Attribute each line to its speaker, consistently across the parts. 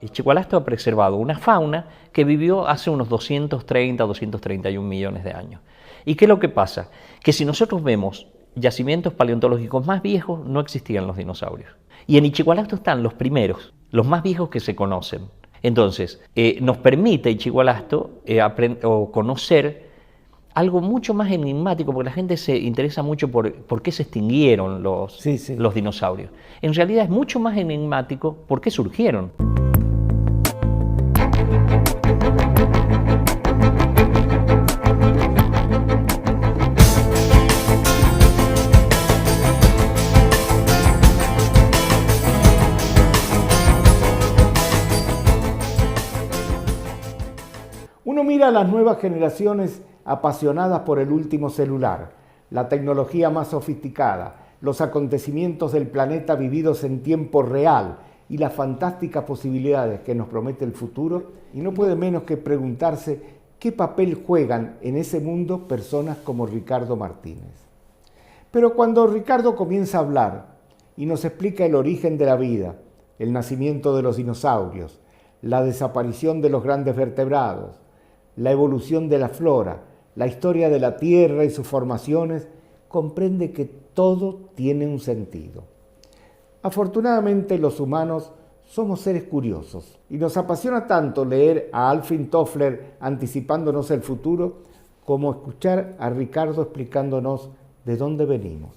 Speaker 1: Chihualasto ha preservado una fauna que vivió hace unos 230 o 231 millones de años. ¿Y qué es lo que pasa? Que si nosotros vemos yacimientos paleontológicos más viejos, no existían los dinosaurios. Y en Chihualasto están los primeros, los más viejos que se conocen. Entonces, nos permite Chihualasto conocer algo mucho más enigmático, porque la gente se interesa mucho por qué se extinguieron los dinosaurios. En realidad es mucho más enigmático por qué surgieron.
Speaker 2: Uno mira a las nuevas generaciones apasionadas por el último celular, la tecnología más sofisticada, los acontecimientos del planeta vividos en tiempo real y las fantásticas posibilidades que nos promete el futuro, y no puede menos que preguntarse qué papel juegan en ese mundo personas como Ricardo Martínez. Pero cuando Ricardo comienza a hablar y nos explica el origen de la vida, el nacimiento de los dinosaurios, la desaparición de los grandes vertebrados, la evolución de la flora, la historia de la Tierra y sus formaciones, comprende que todo tiene un sentido. Afortunadamente, los humanos somos seres curiosos y nos apasiona tanto leer a Alvin Toffler anticipándonos el futuro como escuchar a Ricardo explicándonos de dónde venimos.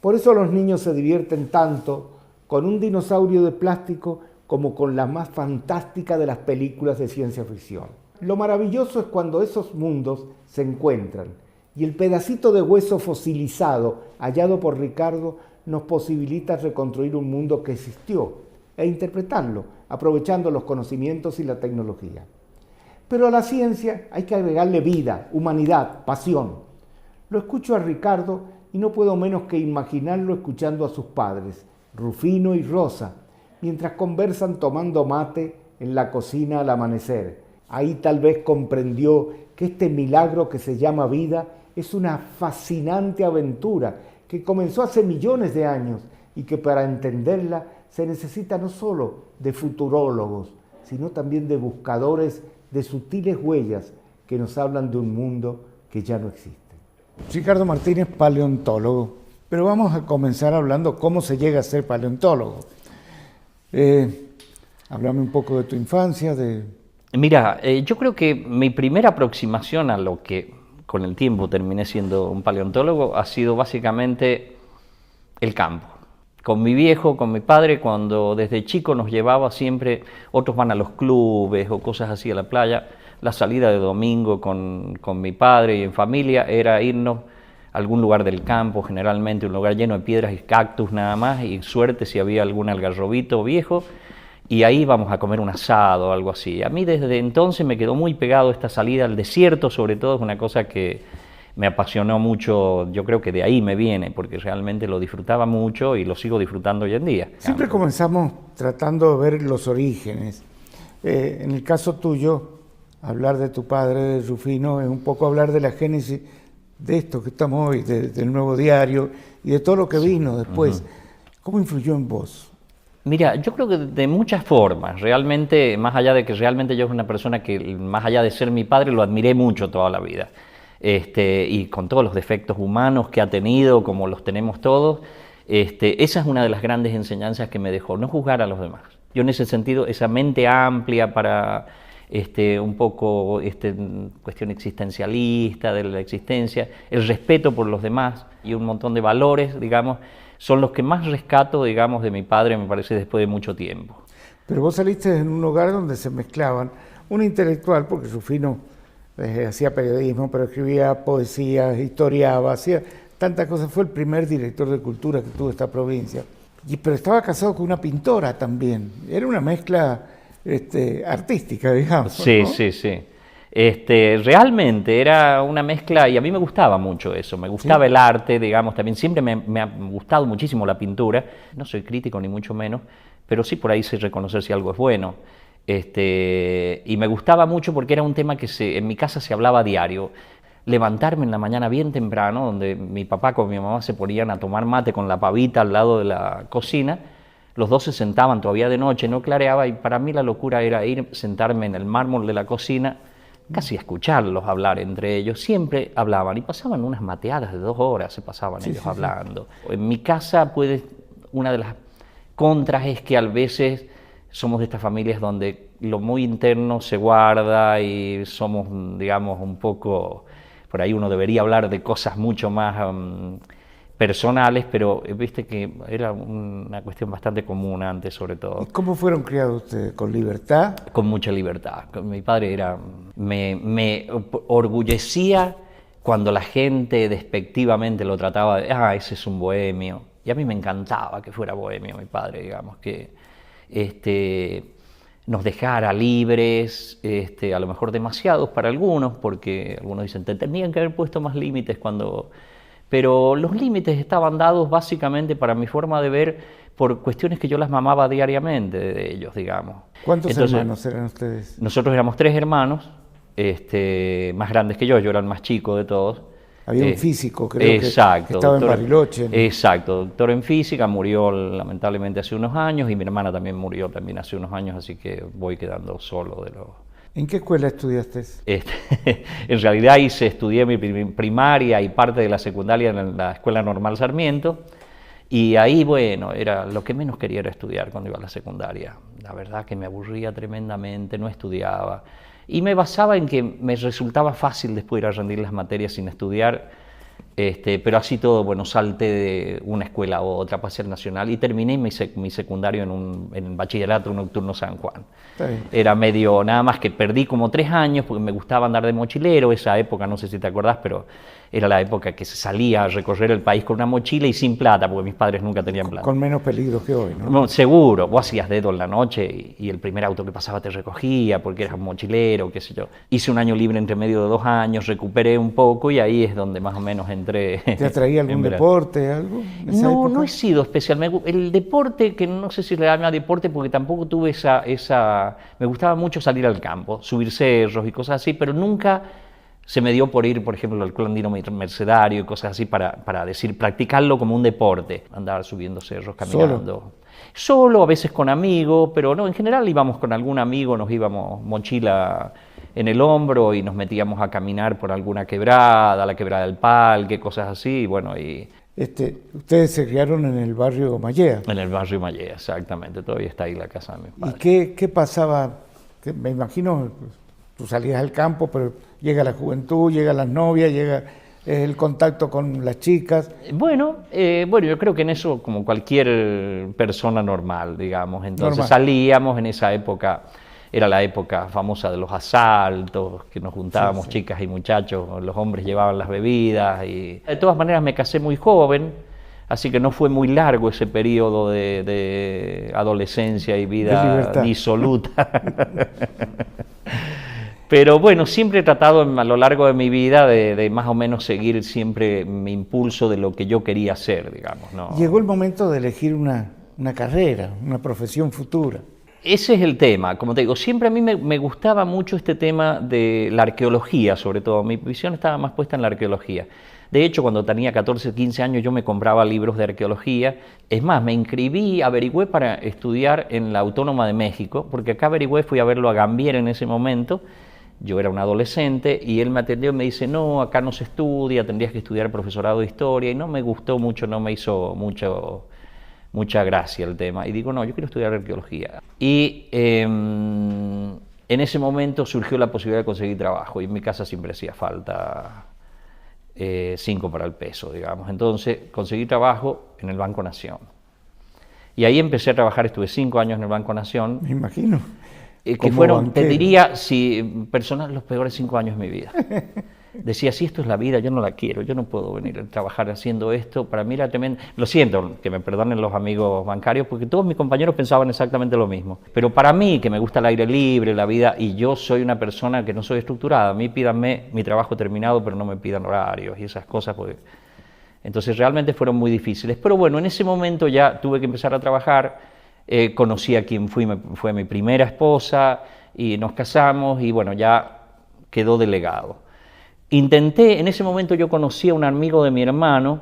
Speaker 2: Por eso los niños se divierten tanto con un dinosaurio de plástico como con la más fantástica de las películas de ciencia ficción. Lo maravilloso es cuando esos mundos se encuentran y el pedacito de hueso fosilizado hallado por Ricardo nos posibilita reconstruir un mundo que existió e interpretarlo, aprovechando los conocimientos y la tecnología. Pero a la ciencia hay que agregarle vida, humanidad, pasión. Lo escucho a Ricardo y no puedo menos que imaginarlo escuchando a sus padres, Rufino y Rosa, mientras conversan tomando mate en la cocina al amanecer. Ahí tal vez comprendió que este milagro que se llama vida es una fascinante aventura que comenzó hace millones de años y que para entenderla se necesita no solo de futurólogos, sino también de buscadores de sutiles huellas que nos hablan de un mundo que ya no existe. Ricardo Martínez, paleontólogo, pero vamos a comenzar hablando cómo se llega a ser paleontólogo. Háblame un poco de tu infancia,
Speaker 1: Mira, yo creo que mi primera aproximación a lo que con el tiempo terminé siendo un paleontólogo ha sido básicamente el campo. Con mi viejo, con mi padre, cuando desde chico nos llevaba siempre, otros van a los clubes o cosas así a la playa, la salida de domingo con mi padre y en familia era irnos a algún lugar del campo, generalmente un lugar lleno de piedras y cactus nada más, y suerte si había algún algarrobito viejo, y ahí vamos a comer un asado o algo así. A mí desde entonces me quedó muy pegado esta salida al desierto, sobre todo es una cosa que me apasionó mucho, yo creo que de ahí me viene, porque realmente lo disfrutaba mucho y lo sigo disfrutando hoy en día.
Speaker 2: Siempre comenzamos tratando de ver los orígenes. En el caso tuyo, hablar de tu padre, de Rufino, es un poco hablar de la génesis de esto que estamos hoy, del nuevo diario y de todo lo que vino después. ¿Cómo influyó en vos?
Speaker 1: Mira, yo creo que de muchas formas, realmente, más allá de que realmente yo soy una persona que, más allá de ser mi padre, lo admiré mucho toda la vida, y con todos los defectos humanos que ha tenido, como los tenemos todos, esa es una de las grandes enseñanzas que me dejó, no juzgar a los demás. Yo en ese sentido, esa mente amplia para un poco cuestión existencialista de la existencia, el respeto por los demás y un montón de valores, digamos, son los que más rescato, digamos, de mi padre, me parece, después de mucho tiempo.
Speaker 2: Pero vos saliste en un hogar donde se mezclaban un intelectual, porque Rufino hacía periodismo, pero escribía poesía, historiaba, hacía tantas cosas. Fue el primer director de cultura que tuvo esta provincia. Pero estaba casado con una pintora también. Era una mezcla artística, digamos.
Speaker 1: Sí, ¿no? Sí. Realmente era una mezcla, y a mí me gustaba mucho eso, me gustaba el arte, digamos, también siempre me ha gustado muchísimo la pintura, no soy crítico ni mucho menos, pero sí por ahí sé reconocer si algo es bueno, y me gustaba mucho porque era un tema que en mi casa se hablaba a diario, levantarme en la mañana bien temprano, donde mi papá con mi mamá se ponían a tomar mate con la pavita al lado de la cocina, los dos se sentaban todavía de noche, no clareaba, y para mí la locura era ir, sentarme en el mármol de la cocina, casi a escucharlos hablar entre ellos. Siempre hablaban y pasaban unas mateadas de 2 horas, se pasaban ellos hablando. En mi casa, una de las contras es que a veces somos de estas familias donde lo muy interno se guarda y somos, digamos, un poco, por ahí uno debería hablar de cosas mucho más personales, pero viste que era una cuestión bastante común antes, sobre todo.
Speaker 2: ¿Y cómo fueron criados ustedes? ¿Con libertad?
Speaker 1: Con mucha libertad. Mi padre me orgullecía cuando la gente despectivamente lo trataba de, ese es un bohemio. Y a mí me encantaba que fuera bohemio mi padre, digamos, que nos dejara libres, a lo mejor demasiados para algunos, porque algunos dicen, te tenían que haber puesto más límites cuando... Pero los límites estaban dados básicamente, para mi forma de ver, por cuestiones que yo las mamaba diariamente de ellos, digamos.
Speaker 2: ¿Cuántos hermanos eran ustedes?
Speaker 1: Nosotros éramos 3 hermanos, más grandes que yo era el más chico de todos.
Speaker 2: Había un físico, creo, exacto, que estaba en Bariloche, ¿no?
Speaker 1: Exacto, doctor en física, murió lamentablemente hace unos años, y mi hermana también murió hace unos años, así que voy quedando solo de los...
Speaker 2: ¿En qué escuela estudiaste?
Speaker 1: En realidad estudié mi primaria y parte de la secundaria en la Escuela Normal Sarmiento, y ahí, bueno, era lo que menos quería era estudiar cuando iba a la secundaria. La verdad que me aburría tremendamente, no estudiaba. Y me basaba en que me resultaba fácil después ir a rendir las materias sin estudiar, pero así todo, bueno, salté de una escuela a otra, pasé al Nacional y terminé mi secundario en el Bachillerato Nocturno San Juan. Era medio, nada más que perdí como 3 años porque me gustaba andar de mochilero, esa época, no sé si te acordás, pero era la época que se salía a recorrer el país con una mochila y sin plata, porque mis padres nunca tenían plata.
Speaker 2: Con menos peligro que hoy, ¿no?
Speaker 1: No, seguro, vos hacías dedo en la noche y el primer auto que pasaba te recogía porque eras mochilero, qué sé yo. Hice un año libre entre medio de 2 años, recuperé un poco y ahí es donde más o menos entré.
Speaker 2: ¿Te atraía algún deporte, algo?
Speaker 1: No, no he sido especial. El deporte, que no sé si le llama deporte porque tampoco tuve esa... Me gustaba mucho salir al campo, subir cerros y cosas así, pero nunca se me dio por ir, por ejemplo, al Club Andino Mercedario y cosas así para decir, practicarlo como un deporte, andar subiendo cerros, caminando. Solo, a veces con amigos, pero no, en general íbamos con algún amigo, nos íbamos mochila en el hombro y nos metíamos a caminar por alguna quebrada, la quebrada del Palque, cosas así, y bueno, y...
Speaker 2: Ustedes se criaron en el barrio Mallea.
Speaker 1: En el barrio Mallea, exactamente, todavía está ahí la casa de mis padres.
Speaker 2: ¿Y qué pasaba? Me imagino, tú salías al campo, pero llega la juventud, llegan las novias, llega el contacto con las chicas.
Speaker 1: Bueno, yo creo que en eso, como cualquier persona normal, digamos, entonces salíamos en esa época. Era la época famosa de los asaltos, que nos juntábamos chicas y muchachos, los hombres llevaban las bebidas. Y de todas maneras me casé muy joven, así que no fue muy largo ese periodo de adolescencia y vida disoluta. Pero bueno, siempre he tratado a lo largo de mi vida de más o menos seguir siempre mi impulso de lo que yo quería hacer, digamos, ¿no?
Speaker 2: Llegó el momento de elegir una carrera, una profesión futura.
Speaker 1: Ese es el tema, como te digo, siempre a mí me gustaba mucho este tema de la arqueología, sobre todo, mi visión estaba más puesta en la arqueología. De hecho, cuando tenía 14, 15 años yo me compraba libros de arqueología, es más, me inscribí, averigüé para estudiar en la Autónoma de México, porque acá averigüé, fui a verlo a Gambier en ese momento, yo era un adolescente, y él me atendió y me dice, no, acá no se estudia, tendrías que estudiar profesorado de historia, y no me gustó mucho, no me hizo mucha gracia el tema, y digo, no, yo quiero estudiar arqueología. Y en ese momento surgió la posibilidad de conseguir trabajo, y en mi casa siempre hacía falta 5 para el peso, digamos. Entonces conseguí trabajo en el Banco Nación. Y ahí empecé a trabajar, estuve 5 años en el Banco Nación.
Speaker 2: Me imagino.
Speaker 1: Que fueron, banquero, te diría, los peores 5 años de mi vida. Decía, si esto es la vida, yo no la quiero, yo no puedo venir a trabajar haciendo esto, para mí era tremendo. Lo siento, que me perdonen los amigos bancarios, porque todos mis compañeros pensaban exactamente lo mismo. Pero para mí, que me gusta el aire libre, la vida, y yo soy una persona que no soy estructurada, a mí pídanme mi trabajo terminado, pero no me pidan horarios y esas cosas, porque... Entonces realmente fueron muy difíciles. Pero bueno, en ese momento ya tuve que empezar a trabajar, conocí a quien fue mi primera esposa, y nos casamos, y bueno, ya quedó delegado. Intenté, en ese momento yo conocí a un amigo de mi hermano,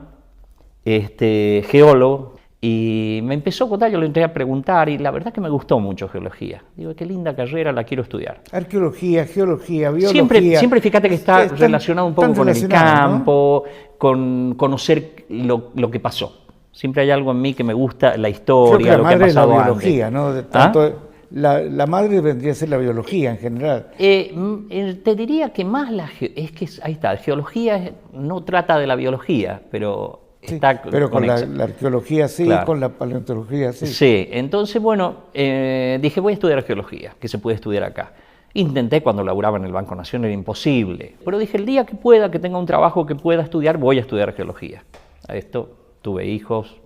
Speaker 1: geólogo, Y me empezó a contar, yo le entré a preguntar y la verdad que me gustó mucho geología. Digo, qué linda carrera, la quiero estudiar.
Speaker 2: Arqueología, geología, biología.
Speaker 1: Siempre fíjate que está relacionado un poco con el campo, ¿no? Con conocer lo que pasó. Siempre hay algo en mí que me gusta, la historia, lo que ha pasado
Speaker 2: la biología, antes. ¿No? Tanto, la madre vendría a ser la biología en general.
Speaker 1: Te diría que más es que ahí está, geología no trata de la biología, pero
Speaker 2: sí,
Speaker 1: está
Speaker 2: pero con la arqueología sí, claro. Con la paleontología sí.
Speaker 1: Sí, entonces bueno, dije voy a estudiar arqueología, que se puede estudiar acá. Intenté cuando laburaba en el Banco Nación, era imposible, pero dije el día que pueda, que tenga un trabajo que pueda estudiar, voy a estudiar arqueología. A esto tuve hijos,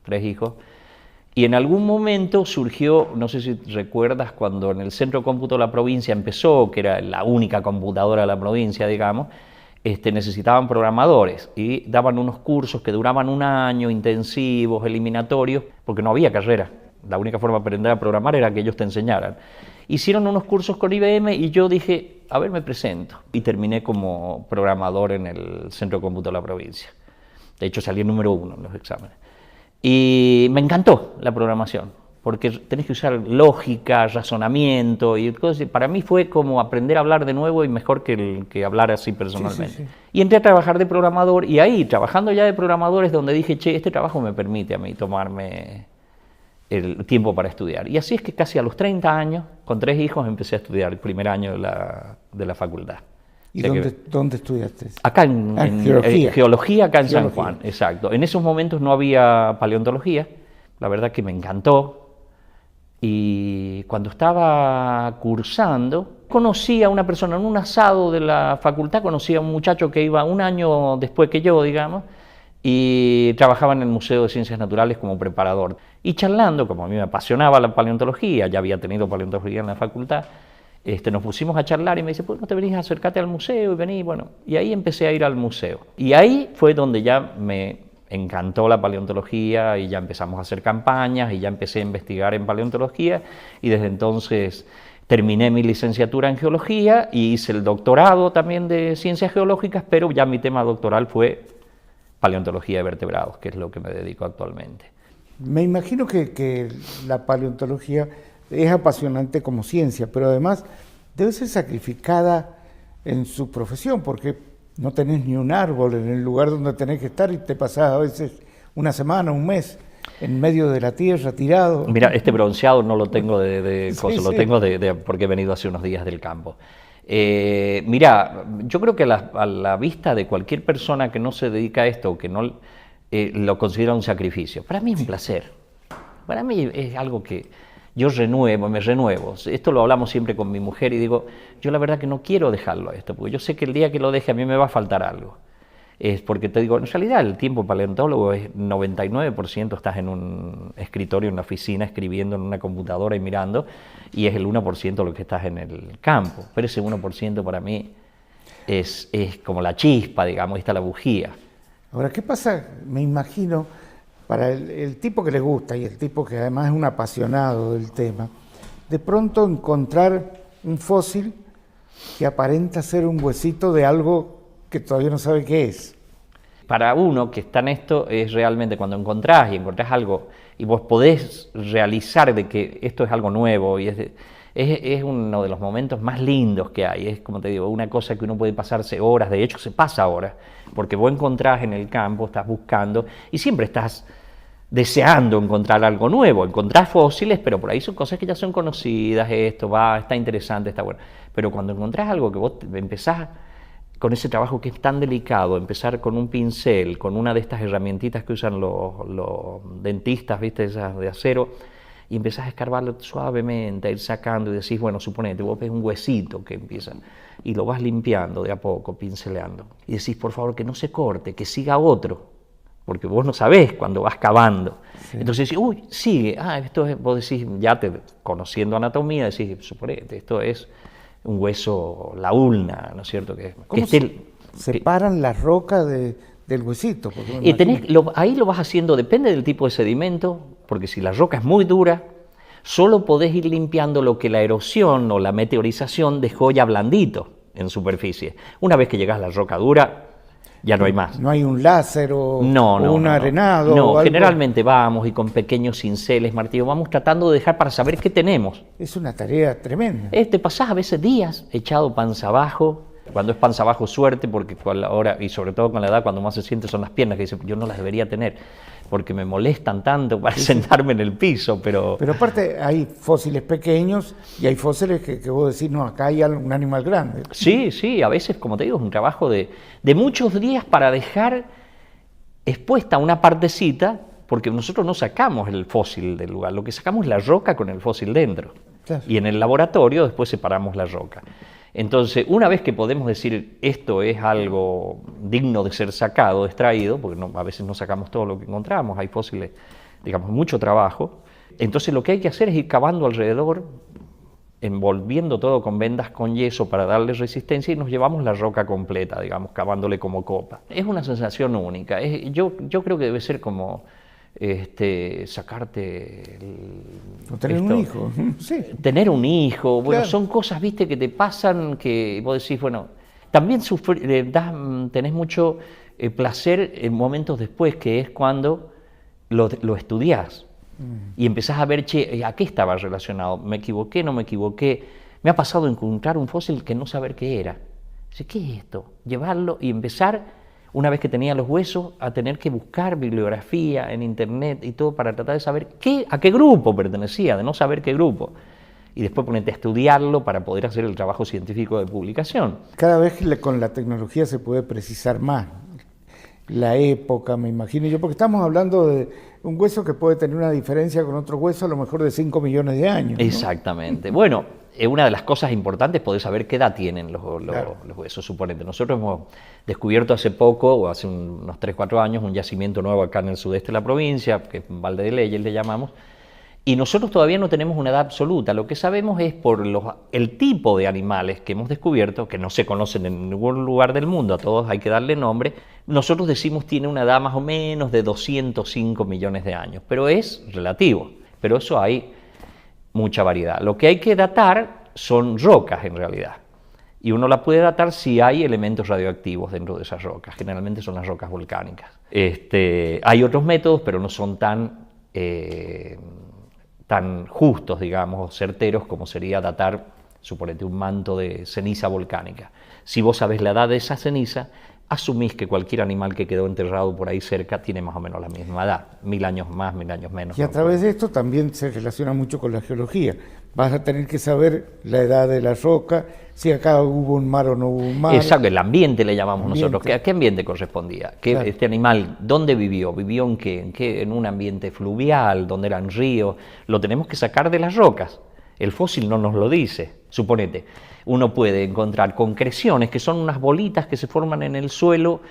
Speaker 1: 3 hijos. Y en algún momento surgió, no sé si recuerdas, cuando en el Centro de Cómputo de la provincia empezó, que era la única computadora de la provincia, digamos, necesitaban programadores y daban unos cursos que duraban 1 año, intensivos, eliminatorios, porque no había carrera. La única forma de aprender a programar era que ellos te enseñaran. Hicieron unos cursos con IBM y yo dije, a ver, me presento. Y terminé como programador en el Centro de Cómputo de la provincia. De hecho, salí el número 1 en los exámenes. Y me encantó la programación, porque tenés que usar lógica, razonamiento, y cosas. Para mí fue como aprender a hablar de nuevo y mejor que hablar así personalmente. Sí, sí, sí. Y entré a trabajar de programador, y ahí, trabajando ya de programador, es donde dije, che, este trabajo me permite a mí tomarme el tiempo para estudiar. Y así es que casi a los 30 años, con 3 hijos, empecé a estudiar el primer año de la facultad.
Speaker 2: ¿Y dónde estudiaste?
Speaker 1: Acá en geología, acá en San Juan, exacto. En esos momentos no había paleontología, la verdad que me encantó. Y cuando estaba cursando, conocí a una persona en un asado de la facultad, conocí a un muchacho que iba 1 año después que yo, digamos, y trabajaba en el Museo de Ciencias Naturales como preparador. Y charlando, como a mí me apasionaba la paleontología, ya había tenido paleontología en la facultad, nos pusimos a charlar y me dice, ¿por qué no te venís a acercarte al museo y vení? Bueno, y ahí empecé a ir al museo. Y ahí fue donde ya me encantó la paleontología y ya empezamos a hacer campañas y ya empecé a investigar en paleontología y desde entonces terminé mi licenciatura en geología y hice el doctorado también de ciencias geológicas, pero ya mi tema doctoral fue paleontología de vertebrados, que es lo que me dedico actualmente.
Speaker 2: Me imagino que la paleontología es apasionante como ciencia, pero además debe ser sacrificada en su profesión, porque no tenés ni un árbol en el lugar donde tenés que estar y te pasás a veces 1 semana, 1 mes en medio de la tierra, tirado.
Speaker 1: Mira, este bronceado no lo tengo
Speaker 2: sí,
Speaker 1: lo tengo porque he venido hace unos días del campo. Mira, yo creo que a la vista de cualquier persona que no se dedica a esto, que no lo considera un sacrificio, para mí es un placer. Para mí es algo que yo me renuevo. Esto lo hablamos siempre con mi mujer y digo, yo la verdad que no quiero dejarlo a esto, porque yo sé que el día que lo deje a mí me va a faltar algo. Es porque te digo, en realidad el tiempo paleontólogo es 99% estás en un escritorio, en una oficina, escribiendo en una computadora y mirando, y es el 1% lo que estás en el campo. Pero ese 1% para mí es como la chispa, digamos, está la bujía.
Speaker 2: Ahora, ¿qué pasa? Me imagino, para el tipo que le gusta y el tipo que además es un apasionado del tema, de pronto encontrar un fósil que aparenta ser un huesito de algo que todavía no sabe qué es.
Speaker 1: Para uno que está en esto es realmente cuando encontrás algo y vos podés realizar de que esto es algo nuevo y es uno de los momentos más lindos que hay. Es como te digo, una cosa que uno puede pasarse horas, de hecho se pasa horas, porque vos encontrás en el campo, estás buscando y siempre estás deseando encontrar algo nuevo, encontrás fósiles, pero por ahí son cosas que ya son conocidas, está interesante, está bueno. Pero cuando encontrás algo que vos empezás con ese trabajo que es tan delicado, empezar con un pincel, con una de estas herramientitas que usan los dentistas, ¿viste? Esas de acero, y empezás a escarbarlo suavemente, a ir sacando y decís, bueno, suponete, vos ves un huesito que empieza, y lo vas limpiando de a poco, pinceleando, y decís, por favor, que no se corte, que siga otro, porque vos no sabés cuando vas cavando. Sí. Entonces decís, uy, sigue, esto es, vos decís, ya conociendo anatomía, decís, suponete, esto es un hueso, la ulna, ¿no es cierto?
Speaker 2: ¿Cómo separan la roca del huesito?
Speaker 1: Ahí lo vas haciendo, depende del tipo de sedimento, porque si la roca es muy dura, solo podés ir limpiando lo que la erosión o la meteorización dejó ya blandito en superficie. Una vez que llegas a la roca dura, Ya no hay más.
Speaker 2: No hay un láser o un arenado.
Speaker 1: No,
Speaker 2: o algo.
Speaker 1: Generalmente vamos y con pequeños cinceles, martillos, vamos tratando de dejar para saber qué tenemos.
Speaker 2: Es una tarea tremenda.
Speaker 1: Te pasás a veces días echado panza abajo. Cuando es panza abajo, suerte, porque ahora, y sobre todo con la edad, cuando más se siente son las piernas, que dice, yo no las debería tener, porque me molestan tanto para sentarme en el piso, pero...
Speaker 2: Pero aparte hay fósiles pequeños y hay fósiles que vos decís, no, acá hay un animal grande.
Speaker 1: Sí, a veces, como te digo, es un trabajo de muchos días para dejar expuesta una partecita, porque nosotros no sacamos el fósil del lugar, lo que sacamos es la roca con el fósil dentro. Claro. Y en el laboratorio después separamos la roca. Entonces, una vez que podemos decir esto es algo digno de ser sacado, extraído, porque a veces no sacamos todo lo que encontramos, hay fósiles, digamos, mucho trabajo, entonces lo que hay que hacer es ir cavando alrededor, envolviendo todo con vendas con yeso para darle resistencia y nos llevamos la roca completa, digamos, cavándole como copa. Es una sensación única, yo creo que debe ser como... sacarte
Speaker 2: tener un hijo, sí.
Speaker 1: Tener un hijo, bueno,
Speaker 2: claro.
Speaker 1: Son cosas, viste, que te pasan, que vos decís, bueno, también tenés mucho placer en momentos después, que es cuando lo estudiás y empezás a ver, che, ¿a qué estaba relacionado? ¿Me equivoqué? ¿No me equivoqué? Me ha pasado encontrar un fósil que no saber qué era. Dice, ¿qué es esto? Llevarlo y empezar... Una vez que tenía los huesos, a tener que buscar bibliografía en internet y todo para tratar de saber a qué grupo pertenecía, de no saber qué grupo. Y después ponerte a estudiarlo para poder hacer el trabajo científico de publicación.
Speaker 2: Cada vez con la tecnología se puede precisar más la época, me imagino yo, porque estamos hablando de un hueso que puede tener una diferencia con otro hueso a lo mejor de 5 millones de años, ¿no?
Speaker 1: Exactamente. Bueno, una de las cosas importantes es poder saber qué edad tienen los huesos, suponete. Nosotros hemos descubierto hace poco, o hace unos 3-4 años, un yacimiento nuevo acá en el sudeste de la provincia, que es Valde de Leyes le llamamos, y nosotros todavía no tenemos una edad absoluta. Lo que sabemos es por el tipo de animales que hemos descubierto, que no se conocen en ningún lugar del mundo, a todos hay que darle nombre, nosotros decimos tiene una edad más o menos de 205 millones de años, pero es relativo, pero eso hay mucha variedad. Lo que hay que datar son rocas en realidad, y uno la puede datar si hay elementos radioactivos dentro de esas rocas, generalmente son las rocas volcánicas. Hay otros métodos, pero no son tan justos, digamos, certeros como sería datar, suponete, un manto de ceniza volcánica. Si vos sabés la edad de esa ceniza, asumís que cualquier animal que quedó enterrado por ahí cerca tiene más o menos la misma edad, 1000 años más, 1000 años menos.
Speaker 2: Y a través de esto también se relaciona mucho con la geología. Vas a tener que saber la edad de la roca, si acá hubo un mar o no hubo un mar.
Speaker 1: Exacto, el ambiente le llamamos nosotros. ¿A qué ambiente correspondía?
Speaker 2: Claro.
Speaker 1: Este animal, ¿dónde vivió? ¿Vivió en qué? ¿En un ambiente fluvial? ¿Dónde eran ríos? Lo tenemos que sacar de las rocas. El fósil no nos lo dice. Suponete, uno puede encontrar concreciones, que son unas bolitas que se forman en el suelo,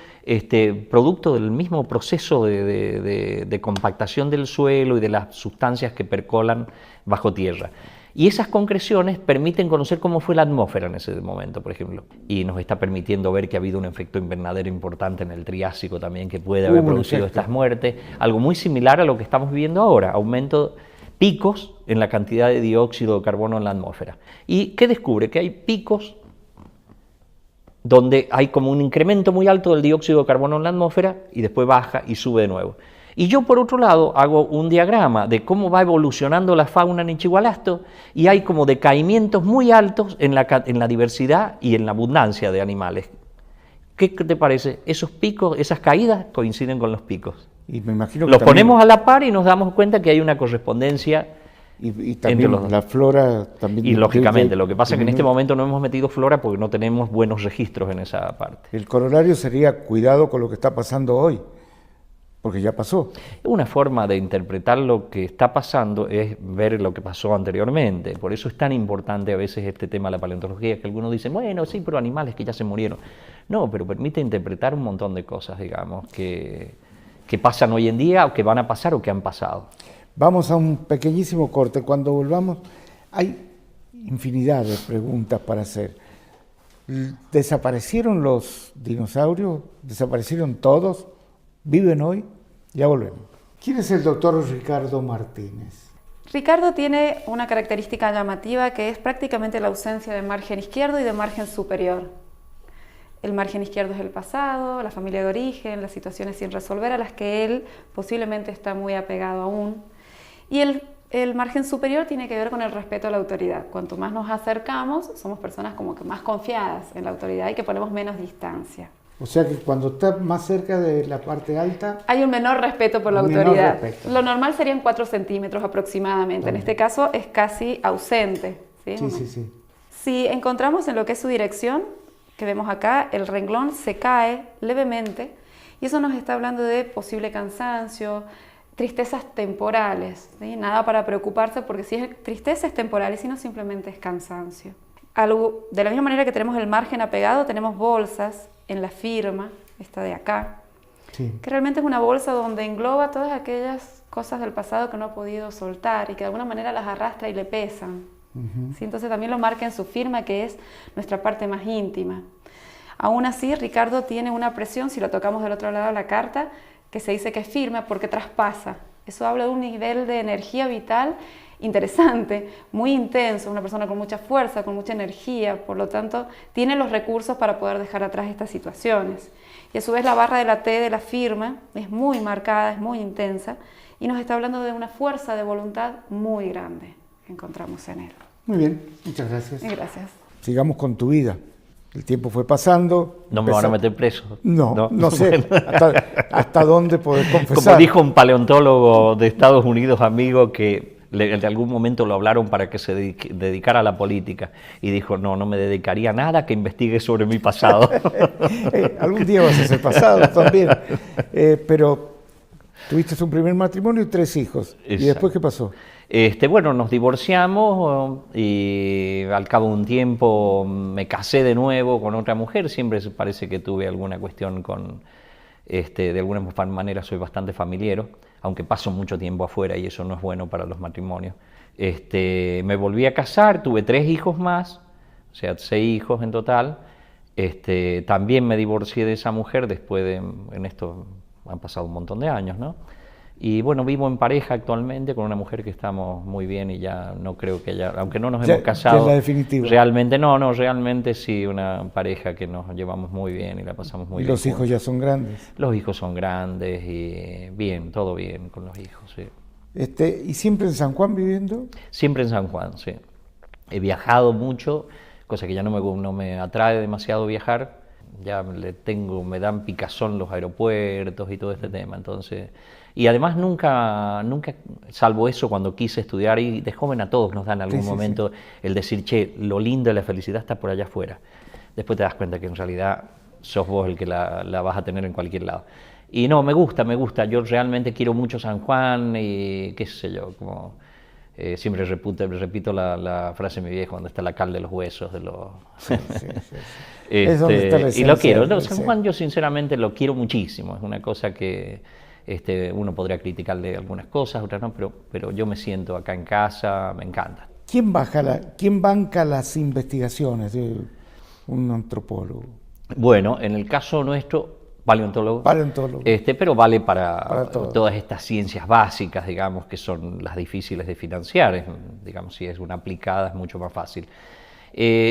Speaker 1: producto del mismo proceso de compactación del suelo y de las sustancias que percolan bajo tierra. Y esas concreciones permiten conocer cómo fue la atmósfera en ese momento, por ejemplo. Y nos está permitiendo ver que ha habido un efecto invernadero importante en el Triásico también, que puede haber producido estas muertes. Algo muy similar a lo que estamos viviendo ahora, aumento, picos en la cantidad de dióxido de carbono en la atmósfera. ¿Y qué descubre? Que hay picos donde hay como un incremento muy alto del dióxido de carbono en la atmósfera y después baja y sube de nuevo. Y yo, por otro lado, hago un diagrama de cómo va evolucionando la fauna en Ichigualasto y hay como decaimientos muy altos en la diversidad y en la abundancia de animales. ¿Qué te parece? Esos picos, esas caídas coinciden con los picos.
Speaker 2: Y me imagino que
Speaker 1: los ponemos a la par y nos damos cuenta que hay una correspondencia
Speaker 2: y también entre la flora también.
Speaker 1: Y lógicamente, lo que pasa es que en este momento no hemos metido flora porque no tenemos buenos registros en esa parte.
Speaker 2: El corolario sería cuidado con lo que está pasando hoy, porque ya pasó.
Speaker 1: Una forma de interpretar lo que está pasando es ver lo que pasó anteriormente. Por eso es tan importante a veces este tema de la paleontología, que algunos dicen, bueno, sí, pero animales que ya se murieron. No, pero permite interpretar un montón de cosas, digamos, que pasan hoy en día, o que van a pasar, o que han pasado.
Speaker 2: Vamos a un pequeñísimo corte. Cuando volvamos, hay infinidad de preguntas para hacer. ¿Desaparecieron los dinosaurios? ¿Desaparecieron todos? ¿Viven hoy? Ya volvemos. ¿Quién es el doctor Ricardo Martínez?
Speaker 3: Ricardo tiene una característica llamativa que es prácticamente la ausencia de margen izquierdo y de margen superior. el margen izquierdo es el pasado, la familia de origen, las situaciones sin resolver a las que él posiblemente está muy apegado aún. Y el margen superior tiene que ver con el respeto a la autoridad. Cuanto más nos acercamos, somos personas como que más confiadas en la autoridad y que ponemos menos distancia.
Speaker 2: O sea que cuando está más cerca de la parte alta...
Speaker 3: Hay un menor respeto por la autoridad. Lo normal serían 4 centímetros aproximadamente. En este caso es casi ausente. ¿Sí?
Speaker 2: Sí.
Speaker 3: Si encontramos en lo que es su dirección, que vemos acá, el renglón se cae levemente y eso nos está hablando de posible cansancio, tristezas temporales, ¿sí? Nada para preocuparse porque si es tristeza es temporal y si no simplemente es cansancio. De la misma manera que tenemos el margen apegado, tenemos bolsas en la firma, esta de acá, que realmente es una bolsa donde engloba todas aquellas cosas del pasado que no ha podido soltar y que de alguna manera las arrastra y le pesan. ¿Sí? Entonces también lo marca en su firma, que es nuestra parte más íntima. Aún así, Ricardo tiene una presión, si lo tocamos del otro lado de la carta, que se dice que es firme porque traspasa. Eso habla de un nivel de energía vital interesante, muy intenso, una persona con mucha fuerza, con mucha energía, por lo tanto tiene los recursos para poder dejar atrás estas situaciones. Y a su vez la barra de la T de la firma es muy marcada, es muy intensa y nos está hablando de una fuerza de voluntad muy grande que encontramos en él.
Speaker 2: Muy bien, muchas gracias.
Speaker 3: Gracias.
Speaker 2: Sigamos con tu vida. El tiempo fue pasando.
Speaker 1: ¿No me van a meter preso?
Speaker 2: No sé. ¿Hasta dónde podés confesar?
Speaker 1: Como dijo un paleontólogo de Estados Unidos, amigo, que en algún momento lo hablaron para que se dedicara a la política. Y dijo, no me dedicaría a nada que investigue sobre mi pasado.
Speaker 2: Algún día vas a ser pasado también. Pero tuviste un primer matrimonio y 3 hijos.
Speaker 1: Exacto.
Speaker 2: ¿Y después qué pasó?
Speaker 1: Bueno, nos divorciamos y al cabo de un tiempo me casé de nuevo con otra mujer. Siempre parece que tuve alguna cuestión con, de alguna manera soy bastante familiero, aunque paso mucho tiempo afuera y eso no es bueno para los matrimonios. Me volví a casar, tuve 3 hijos más, o sea, 6 hijos en total. También me divorcié de esa mujer después de, en esto han pasado un montón de años, ¿no? Y bueno, vivo en pareja actualmente con una mujer que estamos muy bien y ya no creo que haya, aunque no nos hemos casado,
Speaker 2: ya es la definitiva.
Speaker 1: Realmente realmente sí, una pareja que nos llevamos muy bien y la pasamos muy bien.
Speaker 2: ¿Y los hijos ya son grandes?
Speaker 1: Los hijos son grandes y bien, todo bien con los hijos, sí.
Speaker 2: ¿Y siempre en San Juan viviendo?
Speaker 1: Siempre en San Juan, sí. He viajado mucho, cosa que ya no me atrae demasiado viajar. Ya me dan picazón los aeropuertos y todo este tema, entonces... Y además nunca, salvo eso, cuando quise estudiar, y de joven a todos nos dan en algún momento el decir, che, lo lindo de la felicidad está por allá afuera. Después te das cuenta que en realidad sos vos el que la vas a tener en cualquier lado. Y no, me gusta, yo realmente quiero mucho San Juan y qué sé yo, como... siempre repito la frase de mi viejo, donde está la cal de los huesos, de los...
Speaker 2: Es donde está la esencia,
Speaker 1: y lo quiero, San Juan yo sinceramente lo quiero muchísimo, es una cosa que uno podría criticarle algunas cosas, otras no, pero yo me siento acá en casa, me encanta.
Speaker 2: ¿Quién banca las investigaciones de un antropólogo?
Speaker 1: Bueno, en el caso nuestro, paleontólogo. Pero vale para todas estas ciencias básicas, digamos, que son las difíciles de financiar, digamos, si es una aplicada es mucho más fácil.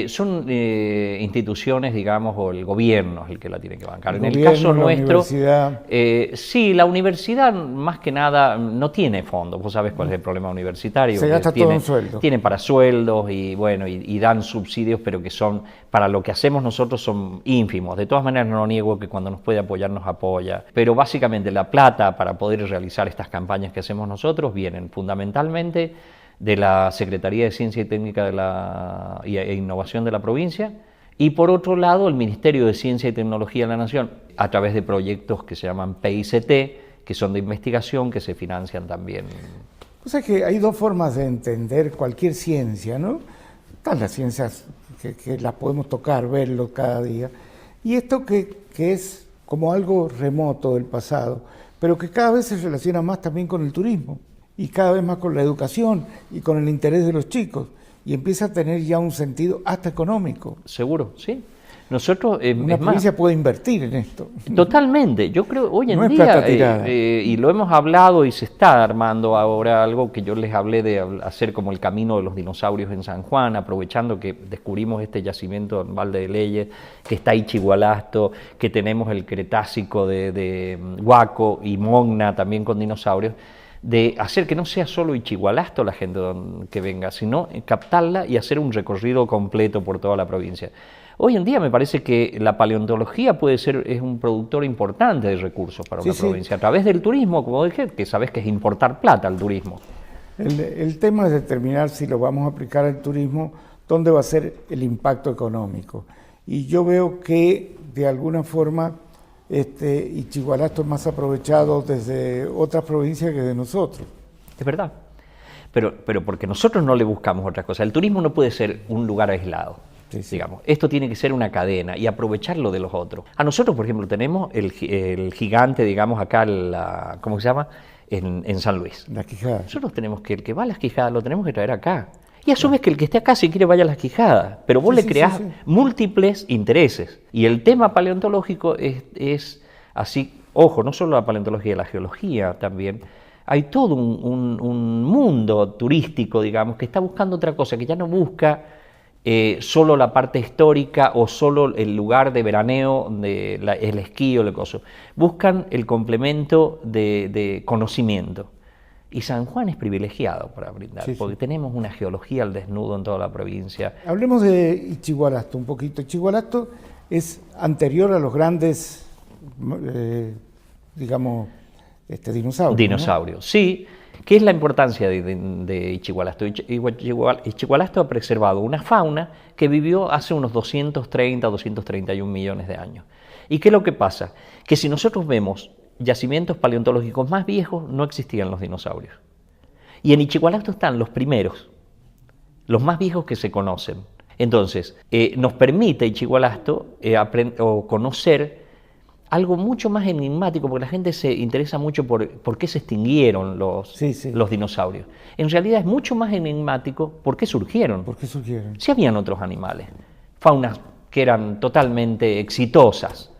Speaker 1: Son instituciones, digamos, o el gobierno es el que la tiene que bancar. En el caso nuestro, sí, la universidad más que nada no tiene fondos. Vos sabés cuál es el problema universitario.
Speaker 2: Se gasta todo en sueldos.
Speaker 1: Tienen para sueldos y bueno, y dan subsidios, pero que son, para lo que hacemos nosotros son ínfimos. De todas maneras no niego que cuando nos puede apoyar, nos apoya. Pero básicamente la plata para poder realizar estas campañas que hacemos nosotros vienen fundamentalmente de la Secretaría de Ciencia y Técnica e Innovación de la provincia, y por otro lado el Ministerio de Ciencia y Tecnología de la Nación, a través de proyectos que se llaman PICT, que son de investigación, que se financian también.
Speaker 2: O sea que hay 2 formas de entender cualquier ciencia, ¿no? Están las ciencias que las podemos tocar, verlo cada día, y esto que es como algo remoto del pasado, pero que cada vez se relaciona más también con el turismo, y cada vez más con la educación y con el interés de los chicos, y empieza a tener ya un sentido hasta económico.
Speaker 1: Seguro, sí. Nosotros,
Speaker 2: Una provincia puede invertir en esto.
Speaker 1: Totalmente. Yo creo hoy en
Speaker 2: No es
Speaker 1: día,
Speaker 2: plata tirada.
Speaker 1: y lo hemos hablado y se está armando ahora algo que yo les hablé de hacer como el camino de los dinosaurios en San Juan, aprovechando que descubrimos este yacimiento en Valde de Leyes, que está Ichigualasto, que tenemos el Cretácico de Huaco y Mogna también con dinosaurios, de hacer que no sea solo Ichigualasto la gente que venga, sino captarla y hacer un recorrido completo por toda la provincia. Hoy en día me parece que la paleontología es un productor importante de recursos para una provincia, a través del turismo, como dije, que sabes que es importar plata al turismo.
Speaker 2: El tema es determinar si lo vamos a aplicar al turismo, dónde va a ser el impacto económico. Y yo veo que, de alguna forma, Ichigualasto es más aprovechado desde otras provincias que de nosotros.
Speaker 1: Es verdad, pero porque nosotros no le buscamos otra cosa. El turismo no puede ser un lugar aislado. Digamos, esto tiene que ser una cadena y aprovecharlo de los otros. A nosotros, por ejemplo, tenemos el gigante, digamos, acá, ¿cómo se llama? En San Luis.
Speaker 2: La Quijada.
Speaker 1: Nosotros tenemos que, el que va a las Quijadas, lo tenemos que traer acá. Y a su vez que el que esté acá, si quiere, vaya a las Quijadas. Pero vos le creás múltiples intereses. Y el tema paleontológico es así, ojo, no solo la paleontología, la geología también. Hay todo un mundo turístico, digamos, que está buscando otra cosa, que ya no busca solo la parte histórica o solo el lugar de veraneo, el esquí o el coso. Buscan el complemento de conocimiento. Y San Juan es privilegiado para brindar, porque tenemos una geología al desnudo en toda la provincia.
Speaker 2: Hablemos de Ichigualasto un poquito. Ichigualasto es anterior a los grandes, digamos, dinosaurios.
Speaker 1: Dinosaurios, ¿no? Sí. ¿Qué es la importancia de Ichigualasto? Ichigualasto ha preservado una fauna que vivió hace unos 230, 231 millones de años. ¿Y qué es lo que pasa? Que si nosotros vemos yacimientos paleontológicos más viejos, no existían los dinosaurios. Y en Ichigualasto están los primeros, los más viejos que se conocen. Entonces, nos permite Ichigualasto conocer algo mucho más enigmático, porque la gente se interesa mucho por qué se extinguieron los dinosaurios. En realidad es mucho más enigmático por qué surgieron.
Speaker 2: ¿Por qué surgieron?
Speaker 1: Sí habían otros animales, faunas que eran totalmente exitosas.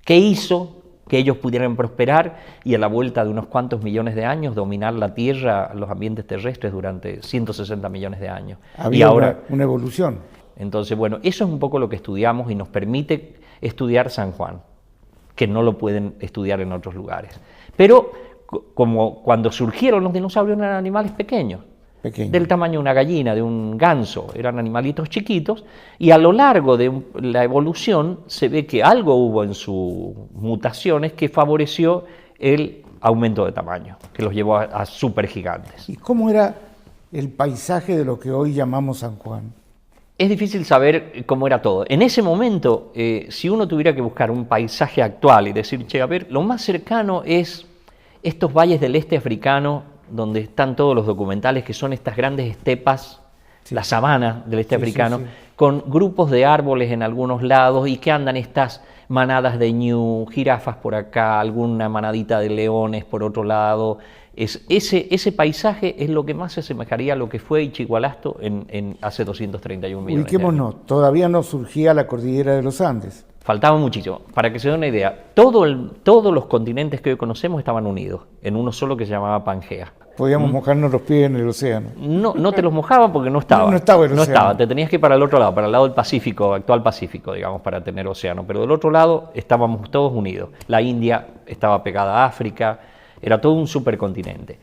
Speaker 1: ¿Qué hizo que ellos pudieran prosperar y a la vuelta de unos cuantos millones de años dominar la Tierra, los ambientes terrestres durante 160 millones de años?
Speaker 2: Había
Speaker 1: y ahora,
Speaker 2: una evolución.
Speaker 1: Entonces, bueno, eso es un poco lo que estudiamos y nos permite estudiar San Juan, que no lo pueden estudiar en otros lugares. Pero como cuando surgieron los dinosaurios eran animales pequeños, del tamaño de una gallina, de un ganso, eran animalitos chiquitos, y a lo largo de la evolución se ve que algo hubo en sus mutaciones que favoreció el aumento de tamaño, que los llevó a supergigantes.
Speaker 2: ¿Y cómo era el paisaje de lo que hoy llamamos San Juan?
Speaker 1: Es difícil saber cómo era todo. En ese momento, si uno tuviera que buscar un paisaje actual y decir, che, a ver, lo más cercano es estos valles del este africano, donde están todos los documentales, que son estas grandes estepas, la sabana del este africano, con grupos de árboles en algunos lados y que andan estas manadas de ñu, jirafas por acá, alguna manadita de leones por otro lado. Ese paisaje es lo que más se asemejaría a lo que fue Ichigualasto hace 231 millones de años.
Speaker 2: Ubiquémonos, todavía no surgía la cordillera de los Andes.
Speaker 1: Faltaba muchísimo. Para que se den una idea, todos los continentes que hoy conocemos estaban unidos en uno solo que se llamaba Pangea.
Speaker 2: Podíamos mojarnos los pies en el océano.
Speaker 1: No te los mojaban porque no estaba.
Speaker 2: No estaba el océano.
Speaker 1: No estaba, te tenías que ir para el otro lado, para el lado del Pacífico, actual Pacífico, digamos, para tener océano. Pero del otro lado estábamos todos unidos. La India estaba pegada a África, era todo un supercontinente,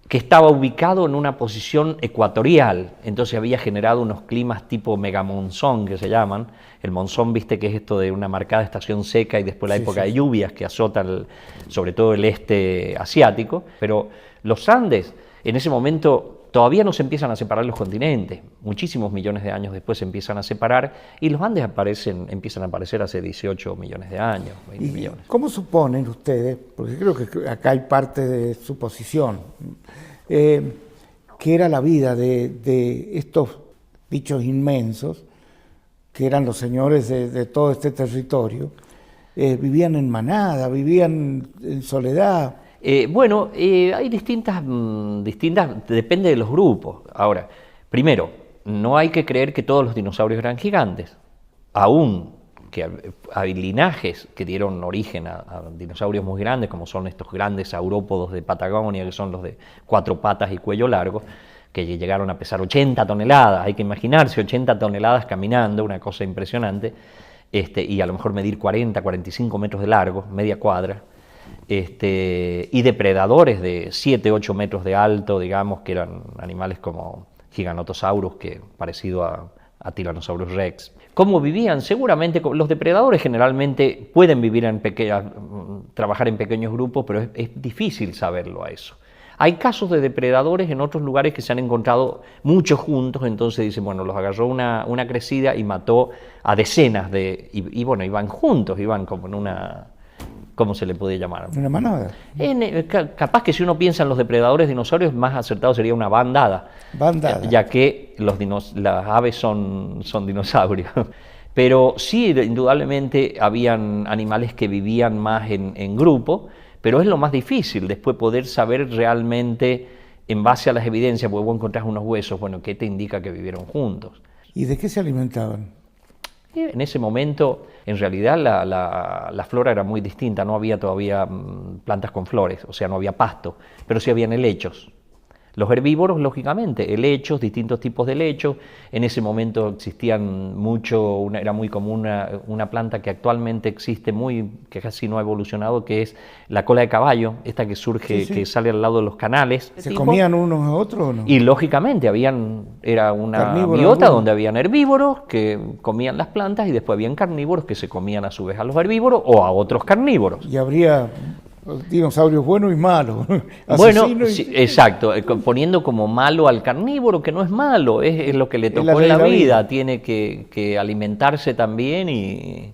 Speaker 1: que estaba ubicado en una posición ecuatorial, entonces había generado unos climas tipo megamonzón, que se llaman. El monzón, viste, que es esto de una marcada estación seca y después la época de lluvias que azotan sobre todo el este asiático. Pero los Andes, en ese momento, todavía no se empiezan a separar los continentes. Muchísimos millones de años después se empiezan a separar y los Andes empiezan a aparecer hace 18 millones de años, 20 millones.
Speaker 2: ¿Cómo suponen ustedes, porque creo que acá hay parte de suposición, que era la vida de estos bichos inmensos, que eran los señores de todo este territorio? Vivían en manada, vivían en soledad.
Speaker 1: Hay distintas, depende de los grupos. Ahora, primero, no hay que creer que todos los dinosaurios eran gigantes. Aún que hay linajes que dieron origen a dinosaurios muy grandes, como son estos grandes saurópodos de Patagonia, que son los de 4 patas y cuello largo, que llegaron a pesar 80 toneladas, hay que imaginarse 80 toneladas caminando, una cosa impresionante, y a lo mejor medir 40, 45 metros de largo, media cuadra, y depredadores de 7, 8 metros de alto, digamos, que eran animales como Giganotosaurus, que parecido a Tyrannosaurus Rex. ¿Cómo vivían? Seguramente los depredadores generalmente pueden vivir trabajar en pequeños grupos, pero es difícil saberlo a eso. Hay casos de depredadores en otros lugares que se han encontrado muchos juntos, entonces dicen, bueno, los agarró una crecida y mató a decenas y bueno, iban juntos, iban como en una... ¿Cómo se le puede llamar?
Speaker 2: Una manada.
Speaker 1: Capaz que si uno piensa en los depredadores dinosaurios, más acertado sería una bandada.
Speaker 2: Bandada.
Speaker 1: Ya que las aves son dinosaurios. Pero sí, indudablemente, habían animales que vivían más en grupo, pero es lo más difícil, después poder saber realmente, en base a las evidencias, porque vos encontrás unos huesos, bueno, ¿qué te indica que vivieron juntos?
Speaker 2: ¿Y de qué se alimentaban?
Speaker 1: En ese momento, en realidad, la flora era muy distinta, no había todavía plantas con flores, o sea, no había pasto, pero sí habían helechos. Los herbívoros, lógicamente, helechos, distintos tipos de helechos. En ese momento existían era muy común una planta que actualmente existe que casi no ha evolucionado, que es la cola de caballo, esta que surge, que sale al lado de los canales.
Speaker 2: ¿Se comían unos a otros o no?
Speaker 1: Y lógicamente era una biota donde habían herbívoros que comían las plantas y después habían carnívoros que se comían a su vez a los herbívoros o a otros carnívoros.
Speaker 2: Y habría dinosaurios buenos y malos.
Speaker 1: Bueno, sí, exacto, poniendo como malo al carnívoro, que no es malo, es lo que le tocó en la vida, tiene que alimentarse también,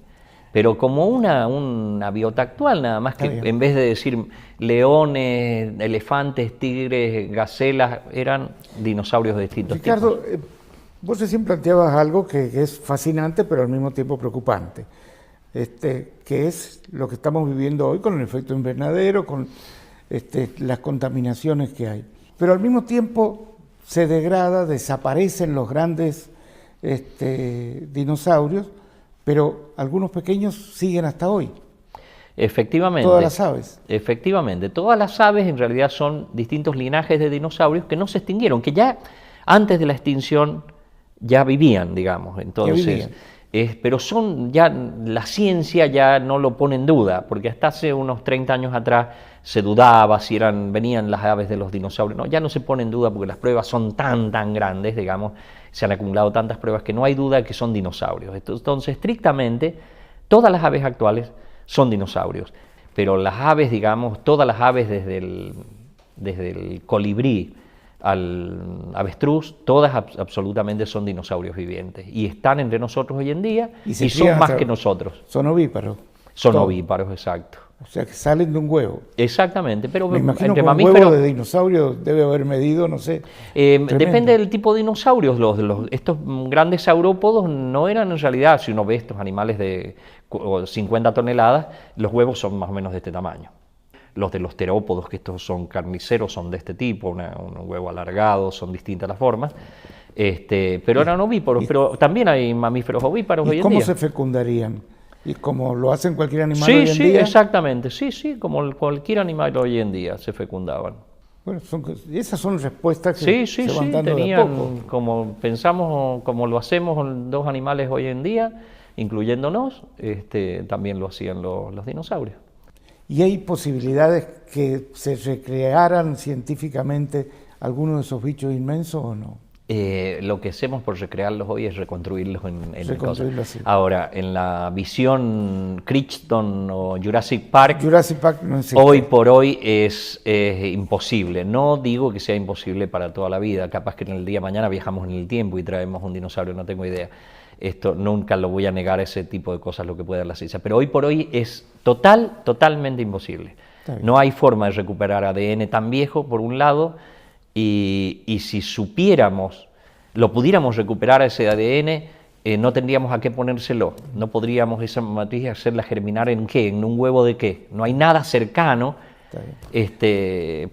Speaker 1: pero como una biota actual, nada más que en vez de decir leones, elefantes, tigres, gacelas, eran dinosaurios de distintos
Speaker 2: Ricardo,
Speaker 1: tipos.
Speaker 2: Vos recién planteabas algo que es fascinante, pero al mismo tiempo preocupante. Que es lo que estamos viviendo hoy con el efecto invernadero, con las contaminaciones que hay. Pero al mismo tiempo se degrada, desaparecen los grandes dinosaurios, pero algunos pequeños siguen hasta hoy.
Speaker 1: Efectivamente.
Speaker 2: Todas las aves.
Speaker 1: Efectivamente. Todas las aves en realidad son distintos linajes de dinosaurios que no se extinguieron, que ya antes de la extinción ya vivían, digamos. Entonces, pero la ciencia ya no lo pone en duda, porque hasta hace unos 30 años atrás se dudaba si venían las aves de los dinosaurios. No, ya no se pone en duda porque las pruebas son tan grandes, digamos, se han acumulado tantas pruebas que no hay duda que son dinosaurios. Entonces, estrictamente, todas las aves actuales son dinosaurios, pero las aves, digamos, todas las aves desde el colibrí al avestruz, todas absolutamente son dinosaurios vivientes y están entre nosotros hoy en día y son más que nosotros.
Speaker 2: Son ovíparos.
Speaker 1: Son ovíparos, exacto.
Speaker 2: O sea, que salen de un huevo.
Speaker 1: Exactamente, pero
Speaker 2: me imagino
Speaker 1: entre
Speaker 2: que
Speaker 1: mamíferos...
Speaker 2: un huevo de dinosaurio debe haber medido, no sé.
Speaker 1: Depende del tipo de dinosaurios. Estos grandes saurópodos no eran en realidad, si uno ve estos animales de 50 toneladas, los huevos son más o menos de este tamaño. Los de los terópodos, que estos son carniceros, son de este tipo, un huevo alargado, son distintas las formas, pero eran ovíparos, pero también hay mamíferos ovíparos hoy en día.
Speaker 2: ¿Y cómo se fecundarían? ¿Y como lo hacen cualquier animal
Speaker 1: hoy en
Speaker 2: día?
Speaker 1: Sí, exactamente, sí, como cualquier animal hoy en día se fecundaban.
Speaker 2: Bueno, esas son respuestas que se van dando de a poco.
Speaker 1: Como pensamos, como lo hacemos dos animales hoy en día, incluyéndonos, también lo hacían los dinosaurios.
Speaker 2: ¿Y hay posibilidades que se recrearan científicamente algunos de esos bichos inmensos o no?
Speaker 1: Lo que hacemos por recrearlos hoy es reconstruirlos en
Speaker 2: cosas. Sí.
Speaker 1: Ahora, en la visión Crichton o Jurassic Park
Speaker 2: no existe.
Speaker 1: Hoy por hoy es imposible. No digo que sea imposible para toda la vida. Capaz que en el día de mañana viajamos en el tiempo y traemos un dinosaurio, no tengo idea. Esto nunca lo voy a negar, ese tipo de cosas, lo que puede dar la ciencia. Pero hoy por hoy es totalmente imposible. No hay forma de recuperar ADN tan viejo, por un lado, y si supiéramos, lo pudiéramos recuperar ese ADN, no tendríamos a qué ponérselo. No podríamos esa matriz hacerla germinar ¿en qué? ¿En un huevo de qué? No hay nada cercano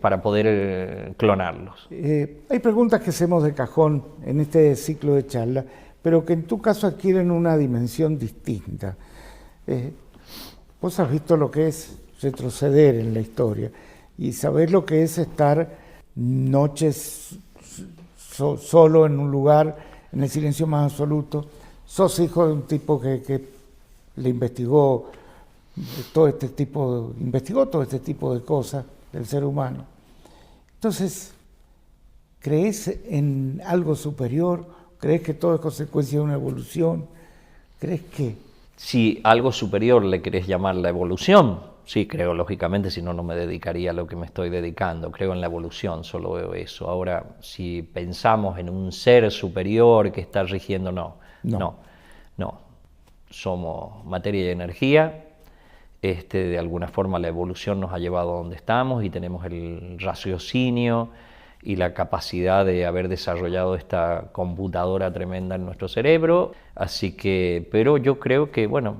Speaker 1: para poder clonarlos.
Speaker 2: Hay preguntas que hacemos de cajón en este ciclo de charla, pero que en tu caso adquieren una dimensión distinta. Vos has visto lo que es retroceder en la historia y saber lo que es estar noches solo en un lugar, en el silencio más absoluto. Sos hijo de un tipo que le investigó todo este tipo de cosas del ser humano. Entonces, ¿crees en algo superior? ¿Crees que todo es consecuencia de una evolución? ¿Crees que...?
Speaker 1: Si algo superior le querés llamar la evolución, sí, creo, lógicamente, si no, no me dedicaría a lo que me estoy dedicando. Creo en la evolución, solo veo eso. Ahora, si pensamos en un ser superior que está rigiendo, no. Somos materia y energía. De alguna forma la evolución nos ha llevado a donde estamos y tenemos el raciocinio y la capacidad de haber desarrollado esta computadora tremenda en nuestro cerebro. Así que, pero yo creo que, bueno,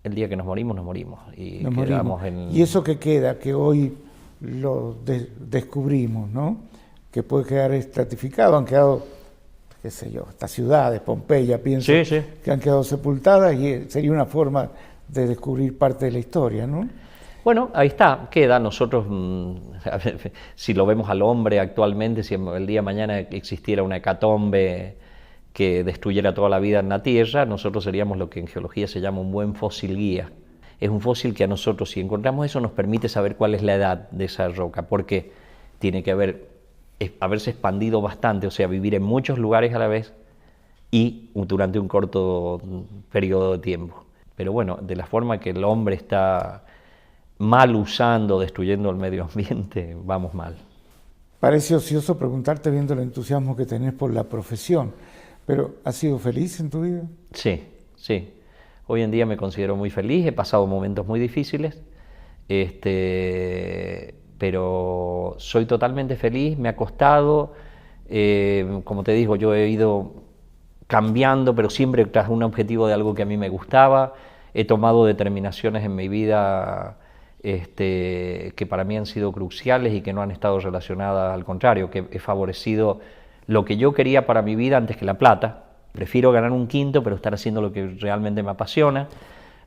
Speaker 1: el día que nos morimos, nos morimos. Y quedamos en...
Speaker 2: Y eso que queda, que hoy lo descubrimos, ¿no? Que puede quedar estratificado, han quedado, qué sé yo, estas ciudades, Pompeya, pienso, que han quedado sepultadas y sería una forma de descubrir parte de la historia, ¿no?
Speaker 1: Bueno, ahí está, queda. Nosotros, si lo vemos al hombre actualmente, si el día de mañana existiera una hecatombe que destruyera toda la vida en la Tierra, nosotros seríamos lo que en geología se llama un buen fósil guía. Es un fósil que a nosotros, si encontramos eso, nos permite saber cuál es la edad de esa roca, porque tiene que haberse expandido bastante, o sea, vivir en muchos lugares a la vez y durante un corto periodo de tiempo. Pero bueno, de la forma que el hombre está mal usando, destruyendo el medio ambiente, vamos mal.
Speaker 2: Parece ocioso preguntarte viendo el entusiasmo que tenés por la profesión, pero ¿has sido feliz en tu vida?
Speaker 1: Sí. Hoy en día me considero muy feliz, he pasado momentos muy difíciles, pero soy totalmente feliz, me ha costado, como te digo, yo he ido cambiando, pero siempre tras un objetivo de algo que a mí me gustaba. He tomado determinaciones en mi vida que para mí han sido cruciales y que no han estado relacionadas, al contrario, que he favorecido lo que yo quería para mi vida antes que la plata. Prefiero ganar un quinto, pero estar haciendo lo que realmente me apasiona.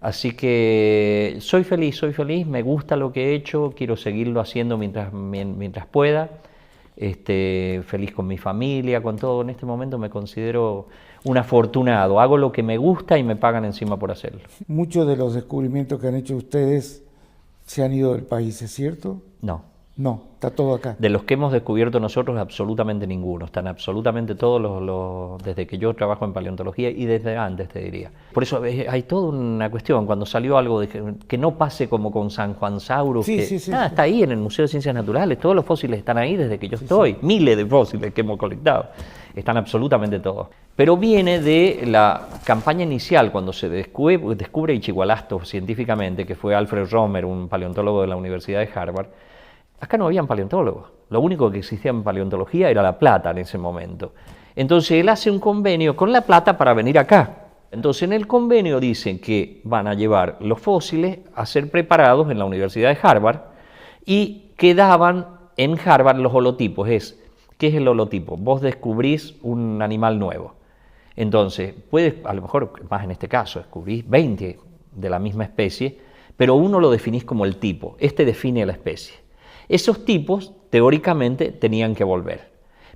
Speaker 1: Así que soy feliz, me gusta lo que he hecho, quiero seguirlo haciendo mientras pueda. Feliz con mi familia, con todo. En este momento me considero un afortunado, hago lo que me gusta y me pagan encima por hacerlo.
Speaker 2: Muchos de los descubrimientos que han hecho ustedes se han ido del país, ¿es cierto? No, está todo acá.
Speaker 1: De los que hemos descubierto nosotros, absolutamente ninguno. Están absolutamente todos desde que yo trabajo en paleontología y desde antes, te diría. Por eso hay toda una cuestión, cuando salió algo de que no pase como con San Juan Saurus, está ahí en el Museo de Ciencias Naturales, todos los fósiles están ahí desde que yo estoy, miles de fósiles que hemos colectado, están absolutamente todos. Pero viene de la campaña inicial, cuando se descubre Ichigualasto científicamente, que fue Alfred Romer, un paleontólogo de la Universidad de Harvard. Acá no habían paleontólogos, lo único que existía en paleontología era La Plata en ese momento. Entonces él hace un convenio con La Plata para venir acá. Entonces en el convenio dicen que van a llevar los fósiles a ser preparados en la Universidad de Harvard y quedaban en Harvard los holotipos. ¿Qué es el holotipo? Vos descubrís un animal nuevo. Entonces, a lo mejor, más en este caso, descubrís 20 de la misma especie, pero uno lo definís como el tipo, define la especie. Esos tipos, teóricamente, tenían que volver.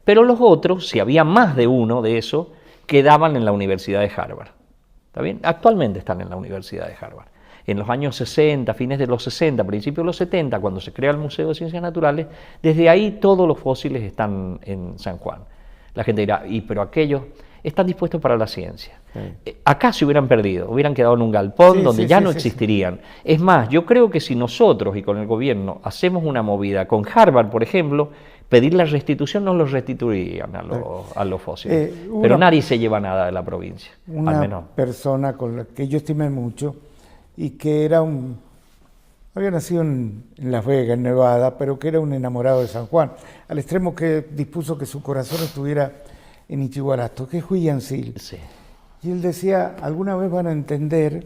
Speaker 1: Pero los otros, si había más de uno de esos, quedaban en la Universidad de Harvard. ¿Está bien? Actualmente están en la Universidad de Harvard. En los años 60, fines de los 60, principios de los 70, cuando se crea el Museo de Ciencias Naturales, desde ahí todos los fósiles están en San Juan. La gente dirá, pero aquellos están dispuestos para la ciencia. Acá se hubieran perdido, hubieran quedado en un galpón donde ya no existirían. Es más, yo creo que si nosotros y con el gobierno hacemos una movida con Harvard, por ejemplo, pedir la restitución, nos los restituirían a los fósiles. Pero nadie se lleva nada de la provincia.
Speaker 2: Una
Speaker 1: al menos.
Speaker 2: Persona con la que yo estimé mucho y que había nacido en Las Vegas, en Nevada, pero que era un enamorado de San Juan, al extremo que dispuso que su corazón estuviera en Ichigualasto, que es Huillancil.
Speaker 1: Sí.
Speaker 2: Y él decía, alguna vez van a entender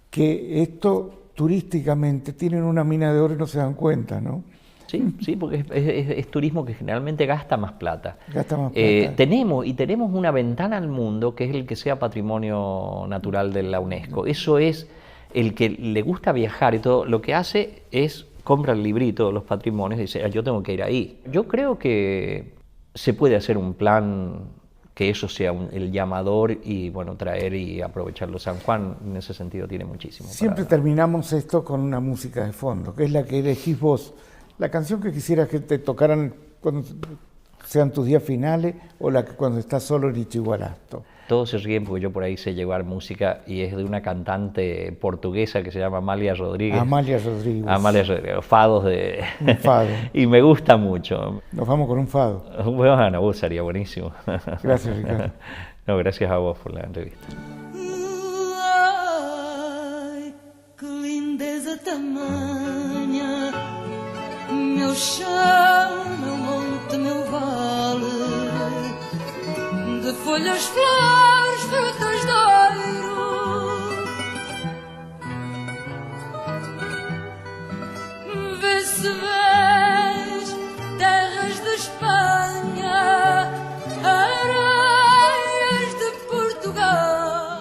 Speaker 2: que esto turísticamente tienen una mina de oro y no se dan cuenta, ¿no?
Speaker 1: Sí, porque es turismo que generalmente gasta más plata.
Speaker 2: Gasta más plata.
Speaker 1: Tenemos una ventana al mundo que es el que sea patrimonio natural de la UNESCO. Eso es el que le gusta viajar y todo, lo que hace es compra el librito de los patrimonios y dice, yo tengo que ir ahí. Yo creo que se puede hacer un plan que eso sea el llamador y bueno, traer y aprovecharlo. San Juan en ese sentido tiene muchísimo.
Speaker 2: Siempre terminamos esto con una música de fondo, que es la que elegís vos. La canción que quisieras que te tocaran cuando sean tus días finales o la que cuando estás solo en Ichiguarasto.
Speaker 1: Todos se ríen porque yo por ahí sé llevar música y es de una cantante portuguesa que se llama Amalia Rodríguez.
Speaker 2: Amalia Rodríguez.
Speaker 1: Amalia Rodríguez, fados de...
Speaker 2: Un fado.
Speaker 1: Y me gusta mucho.
Speaker 2: Nos vamos con un fado.
Speaker 1: Bueno, vos sería buenísimo.
Speaker 2: Gracias, Ricardo.
Speaker 1: No, gracias a vos por la entrevista.
Speaker 4: Ai, que lindeza tamanha, meu chão, meu monte, meu vale, de folhas, flores, frutas de ouro. Vê-se bem